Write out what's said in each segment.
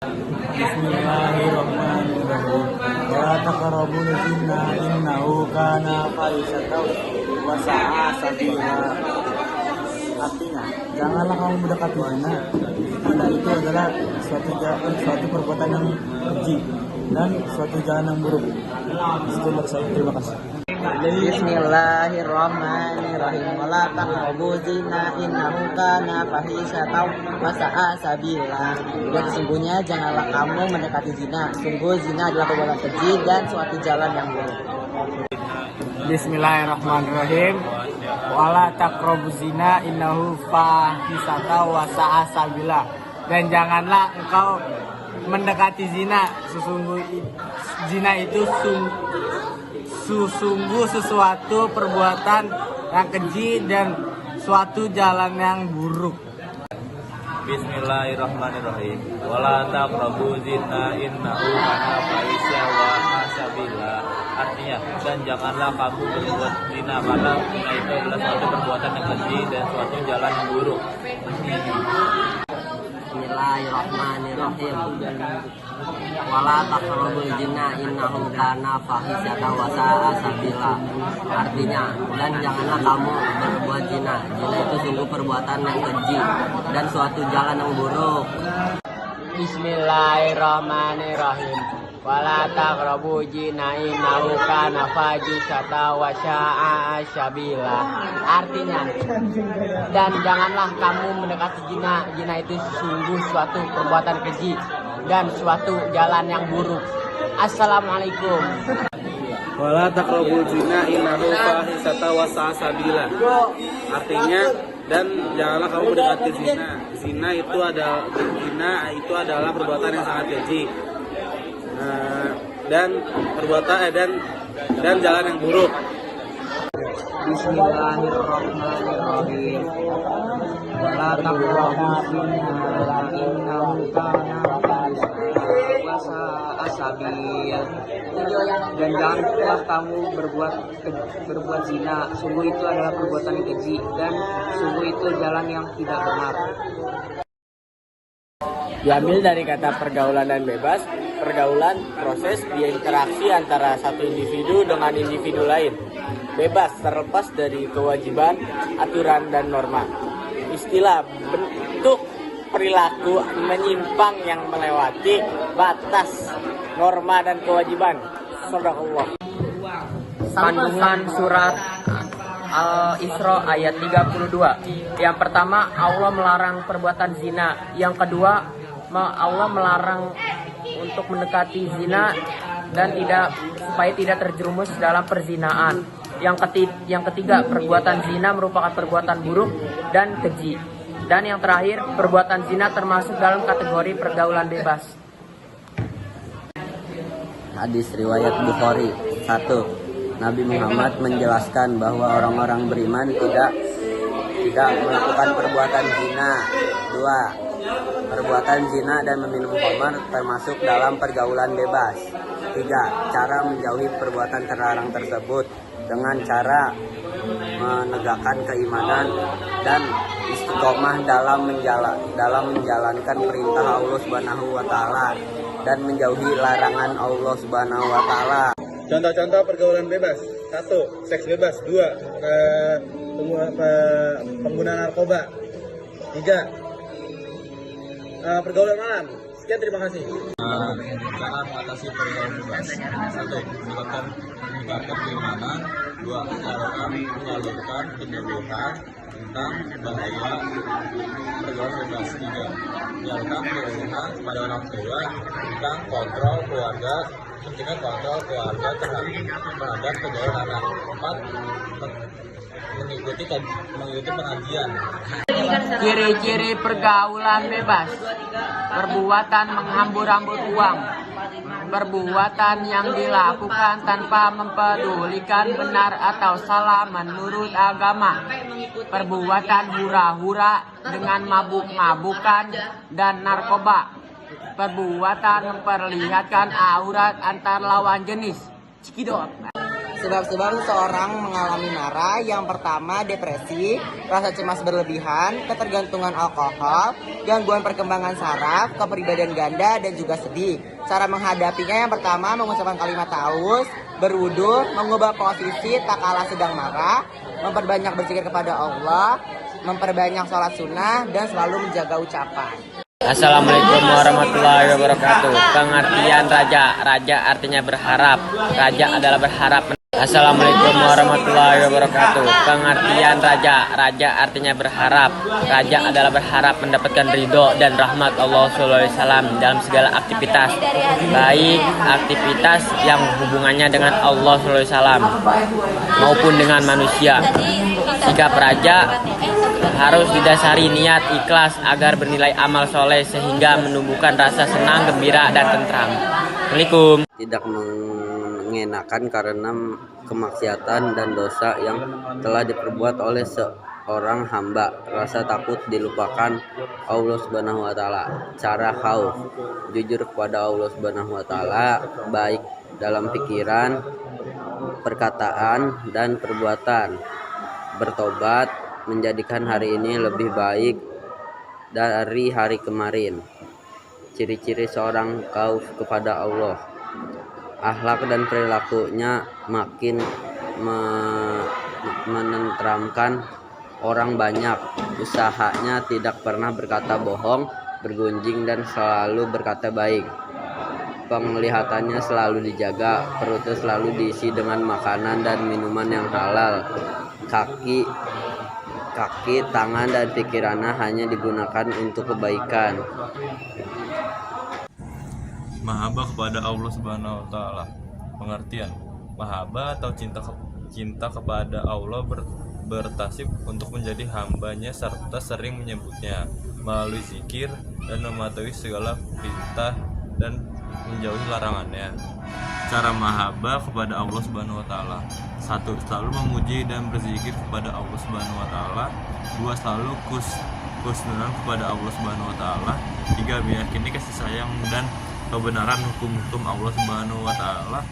Bismillahirrahmanirrahim. Wala taqrabul zina innahu kana fahisatan wa sa'a sabila. Artinya, janganlah kamu mendekati zina. Zina itu adalah suatu perbuatan yang keji dan suatu jalan yang buruk. Sekian saya, terima kasih. Bismillahirrahmanirrahim. Wala taqrabu zina innahu kana fahisatan wa sa'a sabila. Dan sesungguhnya janganlah kamu mendekati zina. Sungguh zina adalah perbuatan keji dan suatu jalan yang buruk. Bismillahirrahmanirrahim. Wala taqrabu zina innahu fahisatan wa sa'a sabila. Dan janganlah engkau mendekati zina. Sesungguh zina itu sungguh sesuatu perbuatan yang keji dan suatu jalan yang buruk. Bismillahirrahmanirrahim. Wala taqrabu zina innahu kana fahisya wa sabila. Artinya, dan janganlah kamu berbuat zina karena zina itu adalah suatu perbuatan yang keji dan suatu jalan yang buruk. Bismillahirrahmanirrahim. Wala taqrabul zina innahu kana fahisyatan wa sa'a sabila. Artinya, dan janganlah kamu berbuat zina. Zina itu sungguh perbuatan yang keji dan suatu jalan yang buruk. Bismillahirrahmanirrahim. Wala taqrabu zina innahu kana fahisyatan wa sa'a sabila. Artinya, dan janganlah kamu mendekati zina. Zina itu sungguh suatu perbuatan keji dan suatu jalan yang buruk. Assalamualaikum. Wala taqrabu zina innahu fahisatan wa sa'a sabila. Artinya, dan janganlah kamu mendekati zina. Zina itu adalah perbuatan yang sangat keji. Dan jalan yang buruk. Bismillahirrahmanirrahim. Wala taqrabu zina innahu kana fahisatan wa sa'a sabila. Dan janganlah kamu berbuat zina. Sungguh itu adalah perbuatan yang keji dan sungguh itu jalan yang tidak benar. Diambil dari kata pergaulan dan bebas. Pergaulan, proses interaksi antara satu individu dengan individu lain. Bebas, terlepas dari kewajiban, aturan, dan norma. Istilah, bentuk perilaku menyimpang yang melewati batas norma dan kewajiban. Shadaqallah. Kandungan surat Al-Isra ayat 32. Yang pertama, Allah melarang perbuatan zina. Yang kedua, Allah melarang untuk mendekati zina dan supaya tidak terjerumus dalam perzinaan. Yang ketiga, perbuatan zina merupakan perbuatan buruk dan keji. Dan yang terakhir, perbuatan zina termasuk dalam kategori pergaulan bebas. Hadis riwayat Bukhari. 1. Nabi Muhammad menjelaskan bahwa orang-orang beriman tidak melakukan perbuatan zina. 2. Perbuatan zina dan meminum khamar termasuk dalam pergaulan bebas. 3. Cara menjauhi perbuatan terlarang tersebut dengan cara menegakkan keimanan dan istiqomah dalam menjalankan perintah Allah Subhanahu wa taala dan menjauhi larangan Allah Subhanahu wa taala. Contoh-contoh pergaulan bebas. 1. Seks bebas. 2. Penggunaan narkoba. 3. Pergaulan malam. Sekian, terima kasih. Cara mengatasi pergaulan bebas. 1. Meningkatkan keimanan. 2. Menyalurkan penyuluhan tentang bahaya pergaulan bebas. 3. Menyalurkan penyuluhan kepada orang tua tentang kontrol keluarga terhadap pergaulan anak. 4. Mengikuti pengajian. Ciri-ciri pergaulan bebas: perbuatan menghambur-hambur uang, perbuatan yang dilakukan tanpa mempedulikan benar atau salah menurut agama, perbuatan hura-hura dengan mabuk-mabukan dan narkoba, perbuatan memperlihatkan aurat antar lawan jenis. Cikidot. Sebab-sebab seseorang mengalami marah yang pertama depresi, rasa cemas berlebihan, ketergantungan alkohol, gangguan perkembangan saraf, kepribadian ganda, dan juga sedih. Cara menghadapinya yang pertama mengucapkan kalimat ta'awuz, berwudu, mengubah posisi tak kalah sedang marah, memperbanyak berzikir kepada Allah, memperbanyak sholat sunnah, dan selalu menjaga ucapan. Assalamualaikum warahmatullahi wabarakatuh. Pengertian raja. Raja artinya berharap. Raja adalah berharap. Assalamualaikum warahmatullahi wabarakatuh. Pengertian raja. Raja artinya berharap. Raja adalah berharap mendapatkan ridho dan rahmat Allah SAW dalam segala aktivitas, baik aktivitas yang hubungannya dengan Allah SAW maupun dengan manusia. Sikap raja harus didasari niat ikhlas agar bernilai amal soleh sehingga menumbuhkan rasa senang, gembira, dan tentram. Assalamualaikum. Tidak mengenakan karena kemaksiatan dan dosa yang telah diperbuat oleh seorang hamba. Rasa takut dilupakan Allah Subhanahu wa taala. Cara khauf, jujur kepada Allah Subhanahu wa taala baik dalam pikiran, perkataan, dan perbuatan. Bertobat, menjadikan hari ini lebih baik dari hari kemarin. Ciri-ciri seorang khauf kepada Allah: akhlak dan perilakunya makin menenteramkan orang banyak, usahanya tidak pernah berkata bohong, bergunjing, dan selalu berkata baik. Penglihatannya selalu dijaga, perutnya selalu diisi dengan makanan dan minuman yang halal. Kaki, tangan, dan pikirannya hanya digunakan untuk kebaikan. Mahabbah kepada Allah Subhanahu wa taala. Pengertian: mahabbah atau cinta kepada Allah bertasib untuk menjadi hambanya serta sering menyebutnya melalui zikir dan mematuhi segala perintah dan menjauhi larangannya. Cara mahabbah kepada Allah Subhanahu wa taala: 1. Selalu memuji dan berzikir kepada Allah Subhanahu wa taala. 2. Selalu khusnudan kepada Allah Subhanahu wa taala. 3. Meyakini kasih sayang dan kebenaran hukum-hukum Allah Subhanahu wa taala.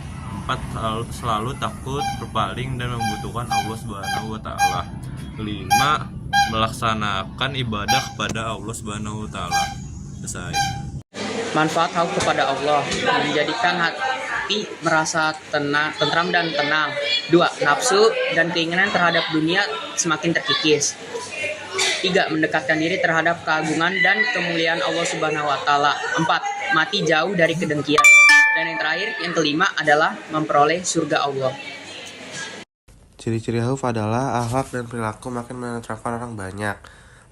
4. Selalu takut berpaling dan membutuhkan Allah Subhanahu wa taala. 5. Melaksanakan ibadah kepada Allah Subhanahu wa taala. Selesai. Manfaat khauf kepada Allah: menjadikan hati merasa tentram dan tenang. 2. Nafsu dan keinginan terhadap dunia semakin terkikis. 3. Mendekatkan diri terhadap keagungan dan kemuliaan Allah Subhanahu wa taala. 4. Mati jauh dari kedengkian. Dan yang terakhir, yang kelima adalah memperoleh surga Allah. Ciri-ciri khauf adalah akhlak dan perilaku makin menenteramkan orang banyak.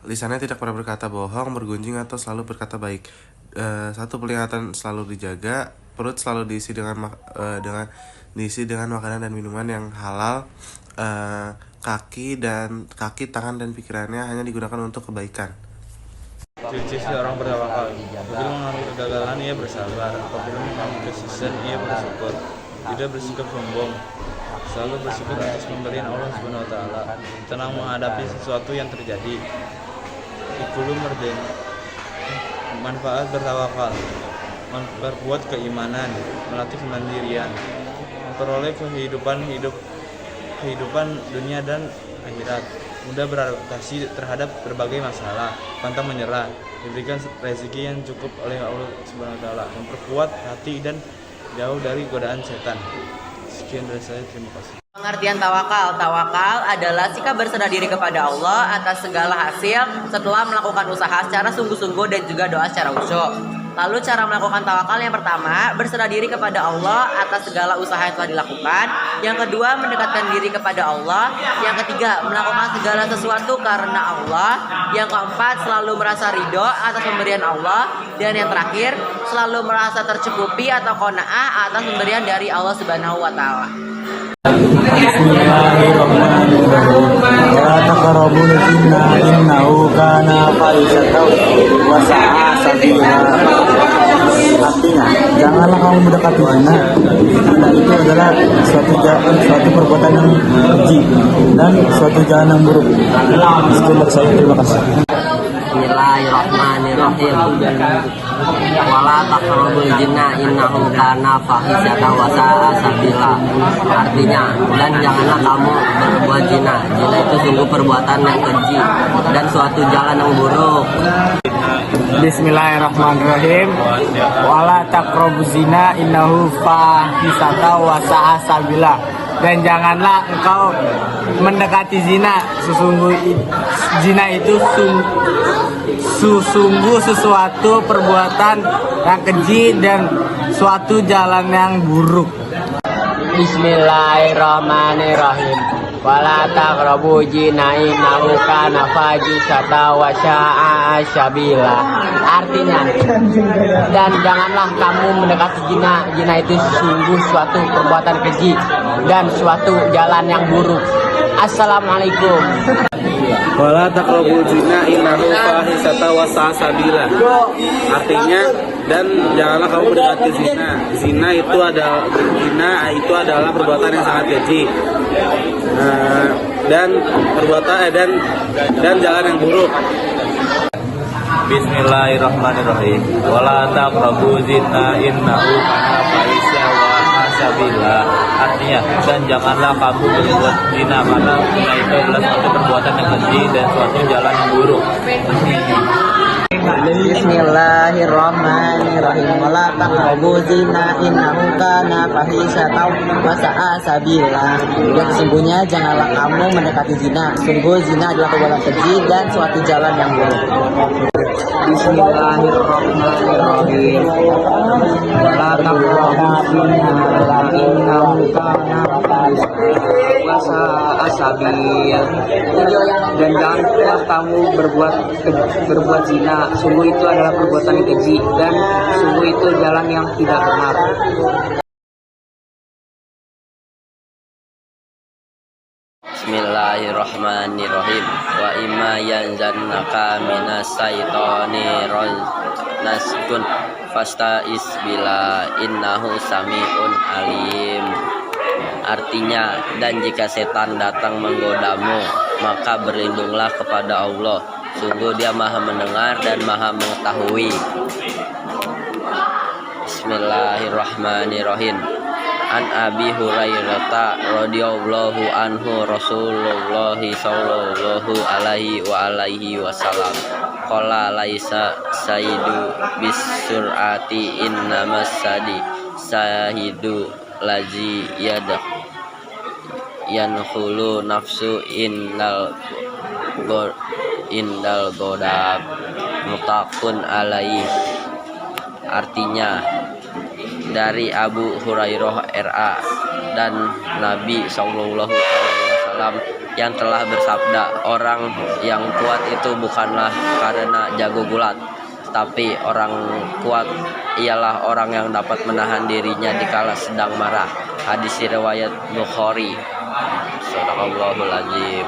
Lisannya tidak pernah berkata bohong, bergunjing, atau selalu berkata baik. 1. Penglihatan selalu dijaga, perut selalu diisi dengan makanan dan minuman yang halal. Kaki, tangan, dan pikirannya hanya digunakan untuk kebaikan. Ciri-ciri seorang bertawakal: apabila mengalami kegagalan ia bersabar, apabila mengalami kesuksesan ia bersyukur, tidak bersikap sombong, selalu bersyukur atas pemberian Allah Subhanahu wa taala, tenang menghadapi sesuatu yang terjadi. Ikulu merdeka. Manfaat bertawakal: memperkuat keimanan, melatih kemandirian, memperoleh kehidupan dunia dan akhirat, mudah beradaptasi terhadap berbagai masalah, pantang menyerah, diberikan rezeki yang cukup oleh Allah Subhanahu wa taala, memperkuat hati dan jauh dari godaan setan. Sekian dari saya, terima kasih. Pengertian tawakal. Tawakal adalah sikap berserah diri kepada Allah atas segala hasil setelah melakukan usaha secara sungguh-sungguh dan juga doa secara khusyuk. Lalu cara melakukan tawakal yang pertama, berserah diri kepada Allah atas segala usaha yang telah dilakukan. Yang kedua, mendekatkan diri kepada Allah. Yang ketiga, melakukan segala sesuatu karena Allah. Yang keempat, selalu merasa ridho atas pemberian Allah. Dan yang terakhir, selalu merasa tercukupi atau qanaah atas pemberian dari Allah Subhanahu wa taala. Bismillahirrahmanirrahim. La taqrabul zina innahu kana fahishatan wa sa'a sabila. Artinya, janganlah kamu mendekati zina, karena itu adalah suatu perbuatan yang keji dan suatu jalan yang buruk. Sekian dari saya, terima kasih. Bismillahirrahmanirrahim. Wala taqrabul zina innahu kana fahisyatan wa sa'a sabila. Artinya, dan janganlah kamu berbuat zina. Zina itu sungguh perbuatan yang keji dan suatu jalan yang buruk. Bismillahirrahmanirrahim. Wala taqrabuz zina innahu fahisata wa sa'a sabila. Dan janganlah engkau mendekati zina. Zina itu sungguh sesuatu perbuatan yang keji dan suatu jalan yang buruk. Bismillahirrahmanirrahim. Wala taqrabu zina innahu kana fahisatan wa sa'a sabila. Artinya, dan janganlah kamu mendekati zina. Zina itu sungguh suatu perbuatan keji dan suatu jalan yang buruk. Assalamualaikum. Wala taqrabul zina innahu fahisata wa sa'a sabila. Artinya, dan janganlah kamu mendekati zina. Zina itu adalah perbuatan yang sangat keji. Dan jalan yang buruk. Bismillahirrahmanirrahim. Wala taqrabu zina innahu kana fahisya wa sabila. Artinya, dan janganlah kamu berbuat zina karena zina itu adalah suatu perbuatan yang keji dan suatu jalan yang buruk. Bismillahirrahmanirrahim. Wala taqrabu zina innahu kana fahisyatan wa sa'a sabila. Dan sesungguhnya janganlah kamu mendekati zina. Sungguh zina adalah perbuatan keji dan suatu jalan yang buruk. Bismillahirrahmanirrahim. Wala taqrabu zina innahu kana fahisyatan wa sa'a sabila. Dan janganlah kamu berbuat zina. Sungguh itu adalah perbuatan yang keji dan sungguh itu jalan yang tidak benar. Bismillahirrahmanirrahim. Wa imma yanzannaka minas syaitani nasgun fastaiz bila innahu samiun alim. Artinya, dan jika setan datang menggodamu, maka berlindunglah kepada Allah. Sungguh Dia Maha mendengar dan Maha mengetahui. Bismillahirrahmanirrahim. An Abi Hurairah radhiyallahu anhu Rasulullah sallallahu alaihi wasallam qala laisa saidu bisurati innamas sahidu lazi yanhulu nafsu indal godab mutakun alaih. Artinya, dari Abu Hurairah RA dan Nabi Sallallahu Alaihi Wasallam yang telah bersabda, orang yang kuat itu bukanlah karena jago gulat, tapi orang kuat ialah orang yang dapat menahan dirinya dikala sedang marah. Hadis riwayat Bukhari. Shadaqallahul azim.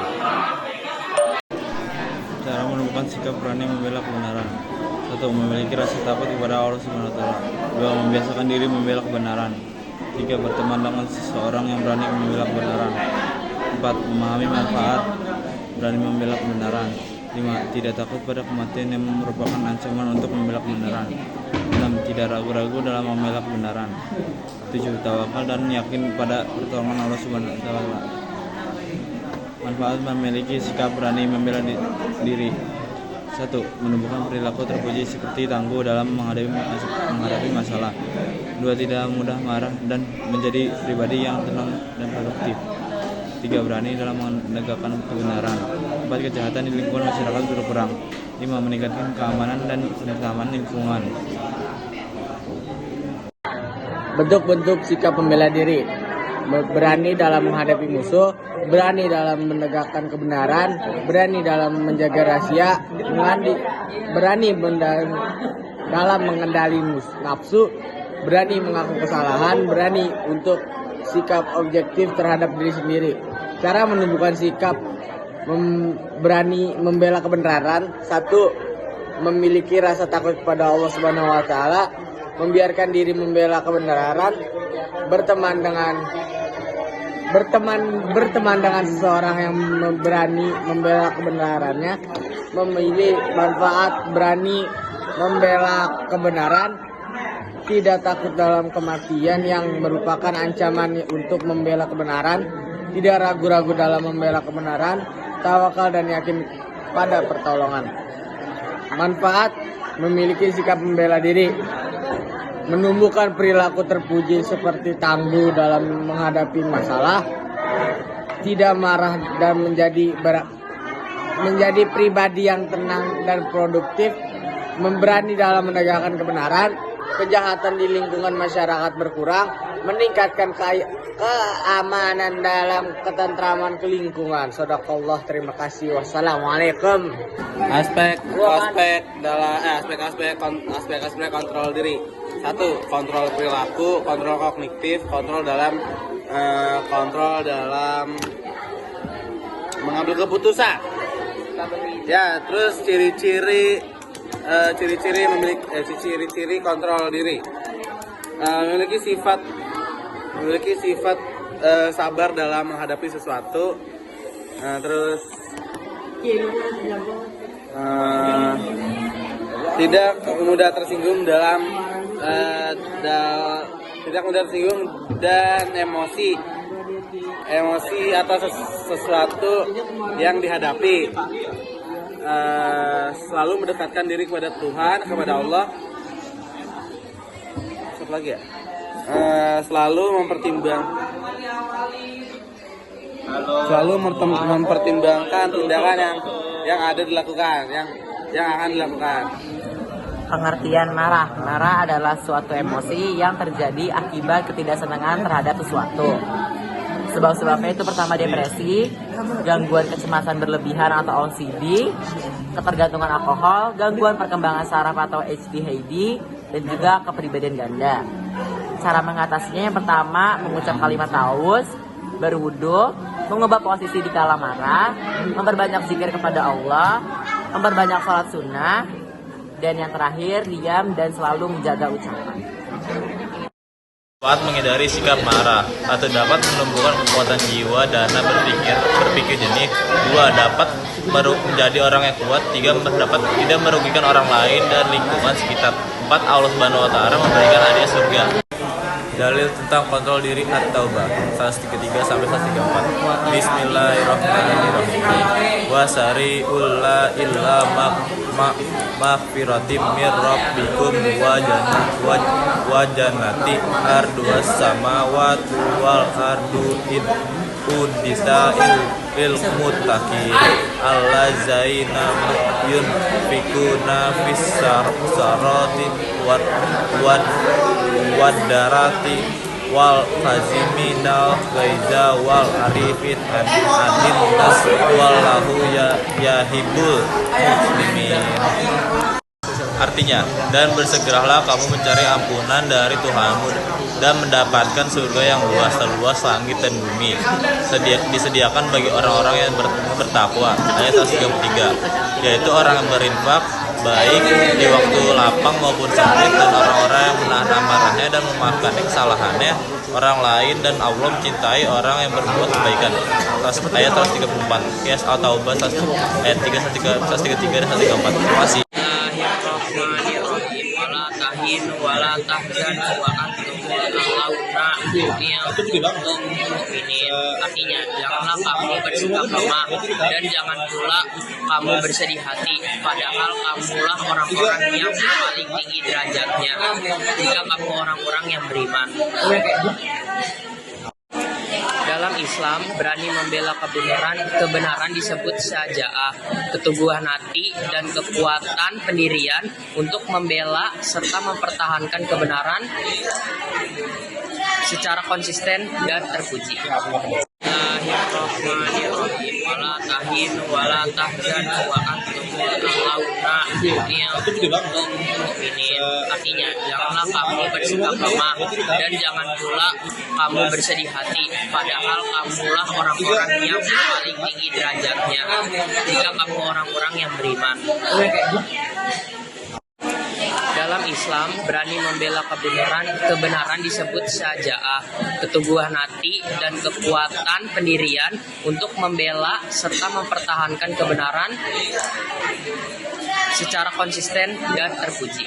Cara menemukan sikap berani membela kebenaran. 1. Memiliki rasa takut kepada Allah Subhanahu wa taala. 2. Membiasakan diri membela kebenaran. 3. Berteman dengan seseorang yang berani membela kebenaran. 4. Memahami manfaat berani membela kebenaran. 5. Tidak takut pada kematian yang merupakan ancaman untuk membela kebenaran. 6. Tidak ragu-ragu dalam membela kebenaran. 7. Tawakal dan yakin pada pertolongan Allah Subhanahu wa taala. Manfaat memiliki sikap berani membela diri. 1. Menumbuhkan perilaku terpuji seperti tangguh dalam menghadapi masalah. 2. Tidak mudah marah dan menjadi pribadi yang tenang dan produktif. 3. Berani dalam menegakkan kebenaran. 4. Kejahatan di lingkungan masyarakat berkurang. 5. Meningkatkan keamanan dan kenyamanan lingkungan. Bentuk-bentuk sikap membela diri: berani dalam menghadapi musuh, berani dalam menegakkan kebenaran, berani dalam menjaga rahasia, berani dalam mengendali nafsu, berani mengaku kesalahan, berani untuk sikap objektif terhadap diri sendiri. Cara menunjukkan sikap berani membela kebenaran: 1. Memiliki rasa takut kepada Allah Subhanahu wa taala, membiarkan diri membela kebenaran, berteman dengan seseorang yang berani membela kebenarannya. memilih manfaat, berani membela kebenaran, tidak takut dalam kematian yang merupakan ancaman untuk membela kebenaran, tidak ragu-ragu dalam membela kebenaran, tawakal dan yakin pada pertolongan. Manfaat, memiliki sikap membela diri, menumbuhkan perilaku terpuji seperti tangguh dalam menghadapi masalah, tidak marah dan menjadi pribadi yang tenang dan produktif, memberani dalam menegakkan kebenaran, kejahatan di lingkungan masyarakat berkurang, meningkatkan keamanan dalam ketentraman kelingkungan. Shadaqallah, terima kasih. Wassalamualaikum. Aspek kontrol diri. 1. Kontrol perilaku, kontrol kognitif, kontrol dalam mengambil keputusan. Ya, terus ciri-ciri kontrol diri. Memiliki sifat sabar dalam menghadapi sesuatu. Terus tidak mudah tersinggung dan emosi atas sesuatu yang dihadapi. Selalu mendekatkan diri kepada Tuhan, kepada Allah. Satu lagi ya. Selalu mempertimbangkan tindakan yang ada dilakukan, yang akan dilakukan. Pengertian marah. Marah adalah suatu emosi yang terjadi akibat ketidaksenangan terhadap sesuatu. Sebab-sebabnya itu pertama depresi, gangguan kecemasan berlebihan atau OCD, ketergantungan alkohol, gangguan perkembangan saraf atau ADHD, dan juga kepribadian ganda. Cara mengatasinya yang pertama mengucap kalimat taus, berwudu, mengubah posisi di kala marah, memperbanyak zikir kepada Allah, memperbanyak sholat sunnah, dan yang terakhir diam dan selalu menjaga ucapan. Dapat menghindari sikap marah atau dapat menumbuhkan kekuatan jiwa dana berpikir jernih. 2. Dapat menjadi orang yang kuat. 3. Dapat tidak merugikan orang lain dan lingkungan sekitar. 4. Allah Subhanahu wa taala memberikan hadiah surga. Dalil tentang kontrol diri At-Taubah 133 sampai 134. Bismillahirrahmanirrahim. Wasari'ul la illa maghfiratim mir rabbikum wa jannati arduas samawati wal ardu udisa lil muttaqin allazaina yunfikuna fis sarati wadarati wal kaziminal gaiza wal arifin anin nas wallahu yahibul muslimin. Artinya, dan bersegeralah kamu mencari ampunan dari Tuhanmu dan mendapatkan surga yang luas langit dan bumi, disediakan bagi orang-orang yang bertakwa. Ayat 33, yaitu orang yang berinfak baik di waktu lapang maupun sempit, dan orang-orang yang menahan amarahnya dan memaafkan kesalahannya orang lain, dan Allah mencintai orang yang berbuat kebaikan. Ayat 134, Qiyas At-Taubah ayat 133 dan 134. Terima kasih. Wala tahinu wala tahzanu wa antum al-auna mu'minin. Artinya, janganlah kamu bersikap lemah dan jangan pula kamu bersedih hati, padahal kamulah orang-orang yang paling tinggi derajatnya jika kamu orang-orang yang beriman. Dalam Islam, berani membela kebenaran disebut syaja'ah, keteguhan hati dan kekuatan pendirian untuk membela serta mempertahankan kebenaran secara konsisten dan terpuji. Bismillahirrahmanirrahim. Wala tahinu wala tahzanu wa antum al-auna mu'minin. Artinya, janganlah kamu bersikap lemah dan jangan pula kamu bersedih hati, padahal kamulah orang-orang yang paling tinggi derajatnya jika kamu orang-orang yang beriman. dalam Islam, berani membela kebenaran disebut syaja'ah, keteguhan hati dan kekuatan pendirian untuk membela serta mempertahankan kebenaran secara konsisten dan terpuji.